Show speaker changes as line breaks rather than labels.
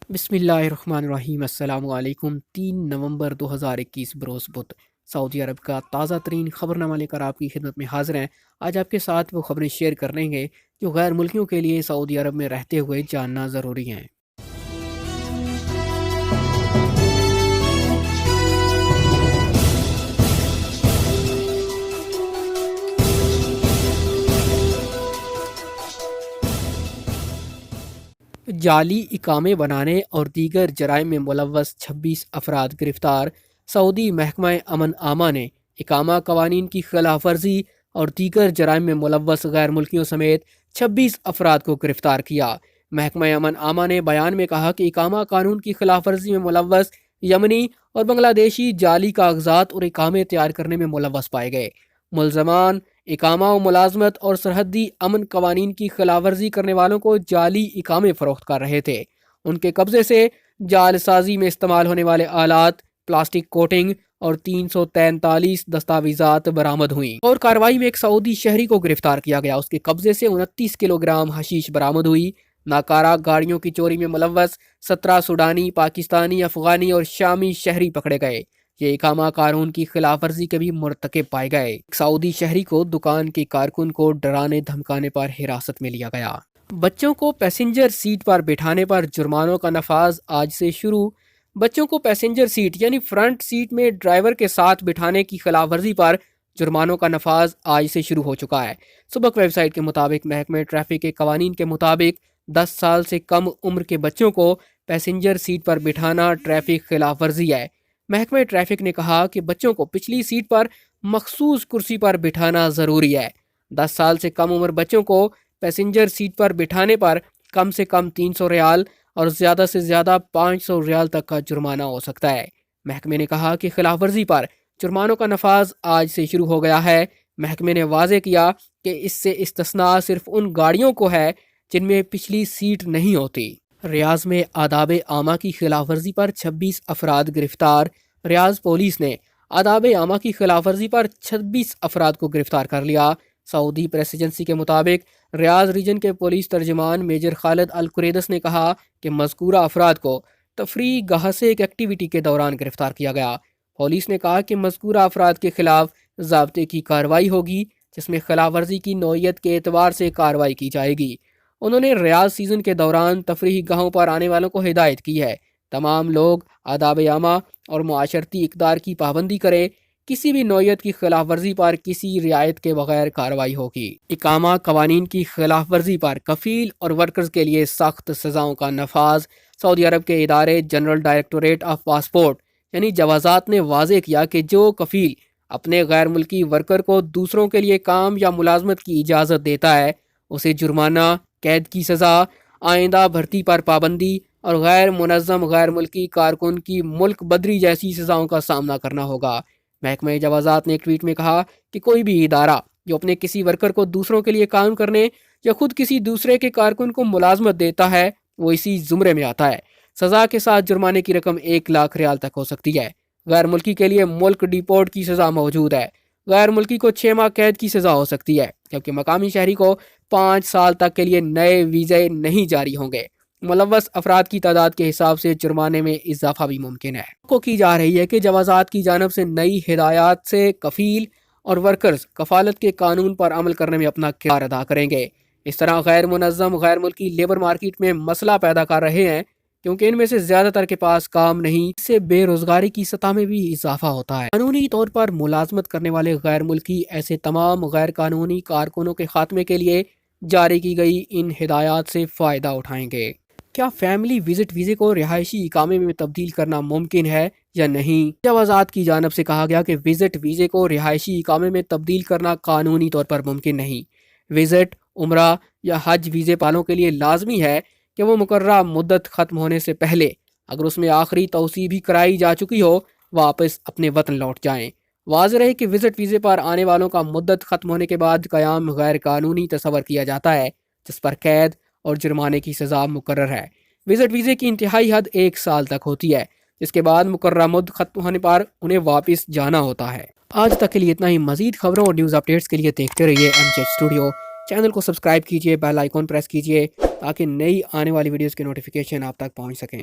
بسم اللہ الرحمن الرحیم۔ السلام علیکم۔ 3 نومبر 2021 بروز بدھ سعودی عرب کا تازہ ترین خبرنامہ لے کر آپ کی خدمت میں حاضر ہیں۔ آج آپ کے ساتھ وہ خبریں شیئر کر لیں گے جو غیر ملکیوں کے لیے سعودی عرب میں رہتے ہوئے جاننا ضروری ہیں۔ جعلی اقامے بنانے اور دیگر جرائم میں ملوث 26 افراد گرفتار۔ سعودی محکمہ امن عامہ نے اقامہ قوانین کی خلاف ورزی اور دیگر جرائم میں ملوث غیر ملکیوں سمیت 26 افراد کو گرفتار کیا۔ محکمہ امن عامہ نے بیان میں کہا کہ اقامہ قانون کی خلاف ورزی میں ملوث یمنی اور بنگلہ دیشی جعلی کاغذات اور اقامے تیار کرنے میں ملوث پائے گئے۔ ملزمان اقامہ و ملازمت اور سرحدی امن قوانین کی خلاف ورزی کرنے والوں کو جعلی اقامے فروخت کر رہے تھے۔ ان کے قبضے سے جعل سازی میں استعمال ہونے والے آلات، پلاسٹک کوٹنگ اور 343 دستاویزات برآمد ہوئیں۔ اور کارروائی میں ایک سعودی شہری کو گرفتار کیا گیا۔ اس کے قبضے سے 29 کلو گرام حشیش برآمد ہوئی۔ ناکارہ گاڑیوں کی چوری میں ملوث 17 سوڈانی، پاکستانی، افغانی اور شامی شہری پکڑے گئے۔ یہ اقامہ قانون کی خلاف ورزی کے بھی مرتکب پائے گئے۔ ایک سعودی شہری کو دکان کے کارکن کو ڈرانے دھمکانے پر حراست میں لیا گیا۔ بچوں کو پیسنجر سیٹ پر بٹھانے پر جرمانوں کا نفاذ آج سے شروع۔ بچوں کو پیسنجر سیٹ یعنی فرنٹ سیٹ میں ڈرائیور کے ساتھ بٹھانے کی خلاف ورزی پر جرمانوں کا نفاذ آج سے شروع ہو چکا ہے۔ سبق ویب سائٹ کے مطابق محکمہ ٹریفک کے قوانین کے مطابق 10 سال سے کم عمر کے بچوں کو پیسنجر سیٹ پر بٹھانا ٹریفک خلاف ورزی ہے۔ محکمہ ٹریفک نے کہا کہ بچوں کو پچھلی سیٹ پر مخصوص کرسی پر بٹھانا ضروری ہے۔ 10 سال سے کم عمر بچوں کو پیسنجر سیٹ پر بٹھانے پر کم سے کم 300 ریال اور زیادہ سے زیادہ 500 ریال تک کا جرمانہ ہو سکتا ہے۔ محکمے نے کہا کہ خلاف ورزی پر جرمانوں کا نفاذ آج سے شروع ہو گیا ہے۔ محکمے نے واضح کیا کہ اس سے استثناء صرف ان گاڑیوں کو ہے جن میں پچھلی سیٹ نہیں ہوتی۔ ریاض میں آداب عامہ کی خلاف ورزی پر 26 افراد گرفتار۔ ریاض پولیس نے آداب عامہ کی خلاف ورزی پر 26 افراد کو گرفتار کر لیا۔ سعودی پریس ایجنسی کے مطابق ریاض ریجن کے پولیس ترجمان میجر خالد القریدس نے کہا کہ مذکورہ افراد کو تفریح گاہ سے ایک ایکٹیویٹی کے دوران گرفتار کیا گیا۔ پولیس نے کہا کہ مذکورہ افراد کے خلاف ضابطے کی کارروائی ہوگی جس میں خلاف ورزی کی نوعیت کے اعتبار سے کارروائی کی جائے گی۔ انہوں نے ریاض سیزن کے دوران تفریحی گاہوں پر آنے والوں کو ہدایت کی ہے تمام لوگ آداب عامہ اور معاشرتی اقدار کی پابندی کریں۔ کسی بھی نوعیت کی خلاف ورزی پر کسی رعایت کے بغیر کارروائی ہوگی۔ اقامہ قوانین کی خلاف ورزی پر کفیل اور ورکرز کے لیے سخت سزاؤں کا نفاذ۔ سعودی عرب کے ادارے جنرل ڈائریکٹوریٹ آف پاسپورٹ یعنی جوازات نے واضح کیا کہ جو کفیل اپنے غیر ملکی ورکر کو دوسروں کے لیے کام یا ملازمت کی اجازت دیتا ہے اسے جرمانہ، قید کی سزا، آئندہ بھرتی پر پابندی اور غیر منظم غیر ملکی کارکن کی ملک بدری جیسی سزاؤں کا سامنا کرنا ہوگا۔ محکمہ جوازات نے ایک ٹویٹ میں کہا کہ کوئی بھی ادارہ جو اپنے کسی ورکر کو دوسروں کے لیے کام کرنے یا خود کسی دوسرے کے کارکن کو ملازمت دیتا ہے وہ اسی زمرے میں آتا ہے۔ سزا کے ساتھ جرمانے کی رقم 1 لاکھ ریال تک ہو سکتی ہے۔ غیر ملکی کے لیے ملک ڈیپورٹ کی سزا موجود ہے۔ غیر ملکی کو 6 ماہ قید کی سزا ہو سکتی ہے جبکہ مقامی شہری کو 5 سال تک کے لیے نئے ویزے نہیں جاری ہوں گے۔ ملوث افراد کی تعداد کے حساب سے جرمانے میں اضافہ بھی ممکن ہے۔ کو کی جا رہی ہے کہ جوازات کی جانب سے نئی ہدایات سے کفیل اور ورکرز کفالت کے قانون پر عمل کرنے میں اپنا کردار ادا کریں گے۔ اس طرح غیر منظم غیر ملکی لیبر مارکیٹ میں مسئلہ پیدا کر رہے ہیں کیونکہ ان میں سے زیادہ تر کے پاس کام نہیں۔ اس سے بے روزگاری کی سطح میں بھی اضافہ ہوتا ہے۔ قانونی طور پر ملازمت کرنے والے غیر ملکی ایسے تمام غیر قانونی کارکنوں کے خاتمے کے لیے جاری کی گئی ان ہدایات سے فائدہ اٹھائیں گے۔ کیا فیملی وزٹ ویزے کو رہائشی اقامے میں تبدیل کرنا ممکن ہے یا نہیں؟ جوازات کی جانب سے کہا گیا کہ وزٹ ویزے کو رہائشی اقامے میں تبدیل کرنا قانونی طور پر ممکن نہیں۔ وزٹ، عمرہ یا حج ویزے والوں کے لیے لازمی ہے کہ وہ مقررہ مدت ختم ہونے سے پہلے اگر اس میں آخری توسیع بھی کرائی جا چکی ہو واپس اپنے وطن لوٹ جائیں۔ واضح رہے کہ وزٹ ویزے پر آنے والوں کا مدت ختم ہونے کے بعد قیام غیر قانونی تصور کیا جاتا ہے جس پر قید اور جرمانے کی سزا مقرر ہے۔ وزٹ ویزے کی انتہائی حد 1 سال تک ہوتی ہے جس کے بعد مقررہ مدت ختم ہونے پر انہیں واپس جانا ہوتا ہے۔ آج تک کے لیے اتنا ہی۔ مزید خبروں اور نیوز اپڈیٹس کے لیے دیکھتے رہیے ایم چیٹ اسٹوڈیو۔ چینل کو سبسکرائب کیجیے، بیل آئیکن پریس کیجیے تاکہ نئی آنے والی ویڈیوز کے نوٹیفیکیشن آپ تک پہنچ سکیں۔